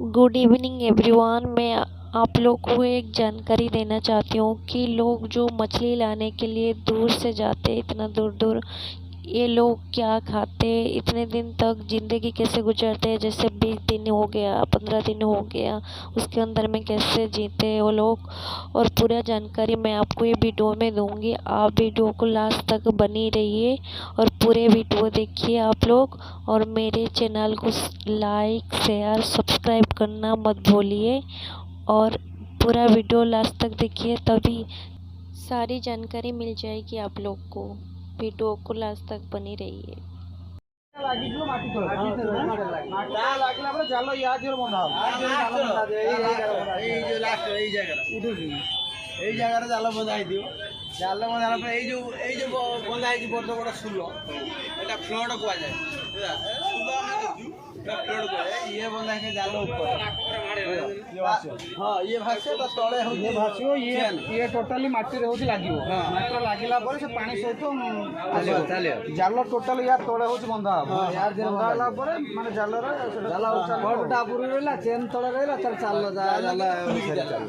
Good evening everyone. मैं आप लोग को एक जानकारी देना चाहती हूँ कि लोग जो मछली लाने के लिए दूर से जाते हैं, इतना दूर दूर, ये लोग क्या खाते हैं, इतने दिन तक ज़िंदगी कैसे गुजारते हैं। जैसे 20 दिन हो गया, 15 दिन हो गया, उसके अंदर में कैसे जीते हैं वो लोग। और पूरा जानकारी मैं आपको ये वीडियो में दूंगी। आप वीडियो को लास्ट तक बनी रहिए और पूरे वीडियो देखिए आप लोग। और मेरे चैनल को लाइक शेयर सब्सक्राइब करना मत भूलिए और पूरा वीडियो लास्ट तक देखिए, तभी सारी जानकारी मिल जाएगी आप लोग को। वीडियो को लास्ट तक बनी रहिए। জায়গাটা জাল বঁধাই দিও। জাল বঁধাইলা পরে এই যে বঁধা হয়েছি বড় বড় সুল, এটা ফ্লড কুযায়। সুল আমি দেখু ফ্লড কুযায়। ইয়ে বঁধা হয়েছে জাল উপরে। हाँ, ये भाषे तो तले हो, ये भाषियो, ये टोटली माटी रे होची लागियो। माटी लागिला परे से पानी सहित चले जाल टोटल यार तले होची बंधा यार जे बंधाला परे माने जाल रे जाल बडटा पुरी रहला, चेन तले रहला, चल चाल जाल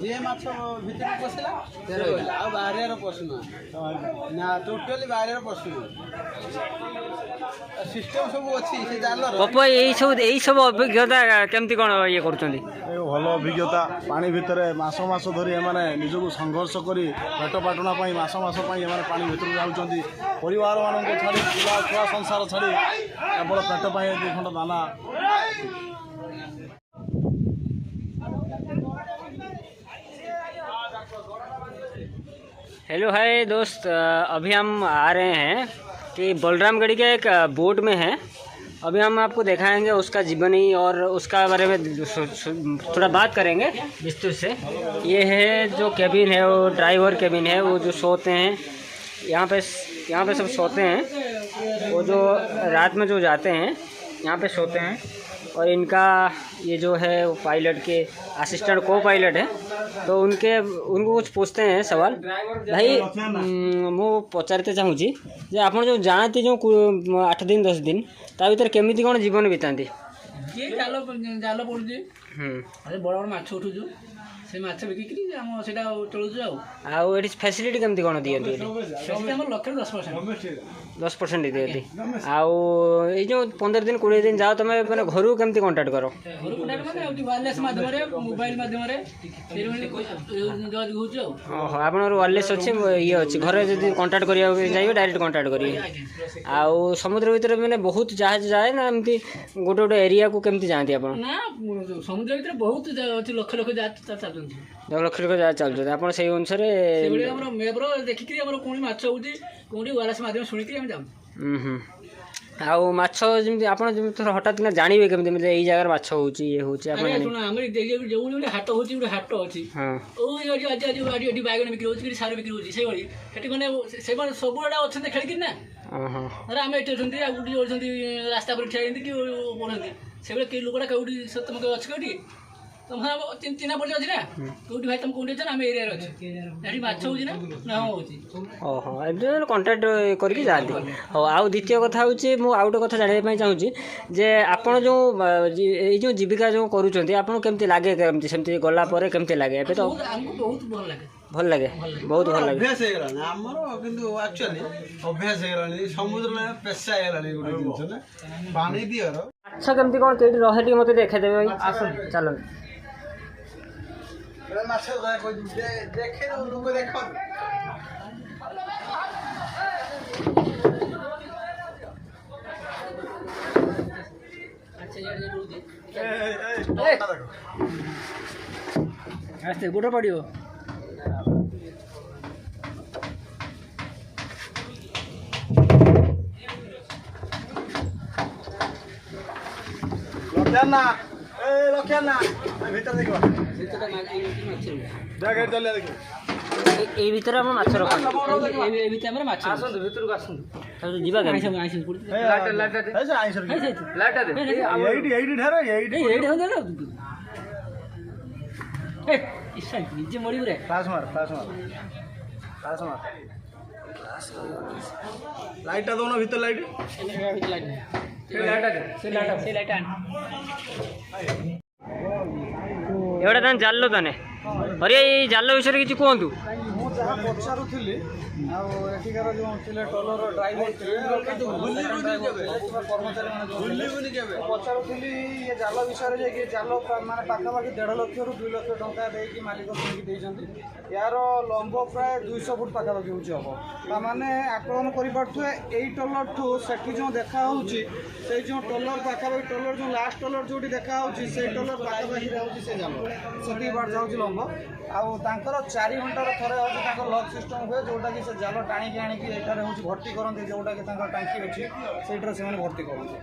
जे माछ भीतर पसिला रहला आ बाहरे रे पसना ना, टोटली बाहरे रे पसना सिस्टम सब अछि से जाल रे। पप्पा यही सब अभिज्ञता केमती कोन ये करछन्ती? भल अभिज्ञता पानी भितर मास मास धरी एमाने निजको संघर्ष करी पेट पाटना मास मास पानी भितर जाऊँगी। परिवार मान छाड़ी पिला छुआ संसार छाड़ी केवल पेट पाई 2 खंड दाना। हेलो हाय दोस्त, अभी हम आ रहे हैं कि बलरामगढ़ी के एक बोट में हैं। अभी हम आपको दिखाएंगे उसका जीवनी और उसका बारे में थोड़ा बात करेंगे विस्तृत से। ये है जो केबिन है, वो ड्राइवर केबिन है, वो जो सोते हैं यहाँ पे सब सोते हैं। वो जो रात में जो जाते हैं यहाँ पे सोते हैं। और इनका ये जो है वो पायलट के असिस्टेंट को पायलट है, तो उनको कुछ पूछते हैं सवाल। भाई मु पचारते चाहूँगी जे आप जो जानते जो 8 दिन 10 दिन ता भीतर केमिति कौन जीवन बीताती? ये जाल पड़ुଛି बड़ बड़ माछ उठुଛୁ, से माछ बिकिकी आम सेटा चलुछु। आउ एठी फैसिलिटी केमिति कौन दियंती? आम लक्ष्य 10% दियंती। आउ ए जो 15 दिन 20 दिन जाओ तमे माने घरु केमिति कांटेक्ट करो? घर कॉन्टैक्ट माने वायरलेस माध्यम रे, मोबाइल माध्यम रे जोगाजोग होछु। ओहो, आपनर वायरलेस अछि, ये अछि घरे जदी कांटेक्ट करिया जाइबे डायरेक्ट कांटेक्ट करिए। आउ समुद्र भीतर माने बहुत जहाज जाए ना, एमती गोटे गोटे एरिया को केमिति जानती आपन? ना समुद्र भीतर बहुत अछि, लक्ष लक्ष जहाज चलुछु। 10 लाख रुपया जहाज चलुछु, आपन सेही अनुसार सेबडी हमर मैप रो देखिकरी हमर कोनी माछ होउची, कोनी वायरलेस माध्यम सुनिकरी हम जाऊ। आउ माछ जेमति आपन जेमति हठात ना जानिबे केमति मतलब एई जगह माछ होउची, ये होउची आपन अरे सुना हमर देखियो जो हाट होउची, हाट अछि। हां, ओ आज बागन बिक्री होउची, सार बिक्री होउची, से गली सेठी माने से सब एडा अछन खेलकी ना। हां, अरे हम एठी अछंती, आ गुडी अछंती रास्ता पर ठिया हिंदी कि बोलंती से बले के लोकडा कउडी सतम के अछि कउडी तुम चिन्हा पड़ जाए ना, कौटी भाई तुम कौटी हम एरिया रे अच्छे माछ होउची ना ना होउची। ओहो, एबे कांटेक्ट करके जाती। हो, आउ द्वितीय कथा होउची मु आउट कथा जानिबे पई चाहूची जे आपण जो ए जो जीविका जो करूचंती आपण केमती लागे, केमती सेमती गला परे केमती लागे? एबे तो हमको बहुत भल लागे, भल लागे, बहुत भल लागे। अभ्यास हे गलानी हमरो, किंतु एक्चुअली अभ्यास हे गलानी, समुद्र में पेशा हे गलानी गुडी जिंस ना पानी दियर। अच्छा, केमती कोन केडी रहे टी मते देखा देबे भाई, आसो चलो। माछ देखे लोक देखो आस्ते गोटा पड़ियो। लखना लखना भीतर देखो देख चले देखो ए भीतर हम माछ रख, ए भीतर हमर माछ आसन भीतर को आसन तो जीवा के आइसन आइसन पुडी लाटा दे ऐसे आइसर लाटा दे एडी ढेरे एडी हो ना ए इसा निजे मरी रे फ्लाश मार लाइटा दो ना भीतर लाइट से लाटा आन एवढा तान जाल्लो ताने अरे ये जाल्लो विषय किसी कहतु ମୁଁ ଯାହା ପଚାରୁଥିଲି ଆଉ ଏଠିକାର ଯେଉଁ ଥିଲେ ଟଲର ଡ୍ରାଇଭର ଥିଲେ କର୍ମଚାରୀମାନେ ପଚାରୁଥିଲି ଇଏ ଜାଲ ବିଷୟରେ ଯାଇକି ଜାଲ ମାନେ ପାଖାପାଖି 1.5 ଲକ୍ଷରୁ 2 ଲକ୍ଷ ଟଙ୍କା ଦେଇକି ମାଲିକ କିଣିକି ଦେଇଛନ୍ତି। ୟାର ଲମ୍ବ ପ୍ରାୟ 200 ଫୁଟ ପାଖାପାଖି ହେଉଛି ହେବ। ତାମାନେ ଆକଳନ କରିପାରୁଥିବେ ଏଇ ଟଲରଠୁ ସେଠି ଯେଉଁ ଦେଖାହେଉଛି ସେଇ ଯେଉଁ ଟଲର ପାଖାପାଖି ଟଲର ଯେଉଁ ଲାଷ୍ଟ ଟଲର ଯେଉଁଠି ଦେଖାହେଉଛି ସେଇ ଟଲର ପାଖାପାଖି ରହୁଛି ସେ ଜାଲ ସେତିକି ବାଟ ଯାଉଛି ଲମ୍ବ। ଆଉ ତାଙ୍କର 4 ଘଣ୍ଟାରେ ଥରେ ହେଉଛି ତାଙ୍କର ଲକ୍ ସିଷ୍ଟମ୍ ହୁଏ ଯେଉଁଟାକି ସେ ଜାଲ ଟାଣିକି ଆଣିକି ଏଠାରେ ହେଉଛି ଭର୍ତ୍ତି କରନ୍ତି ଯେଉଁଟାକି ତାଙ୍କର ଟାଙ୍କି ଅଛି ସେଇଟାରେ ସେମାନେ ଭର୍ତ୍ତି କରନ୍ତି।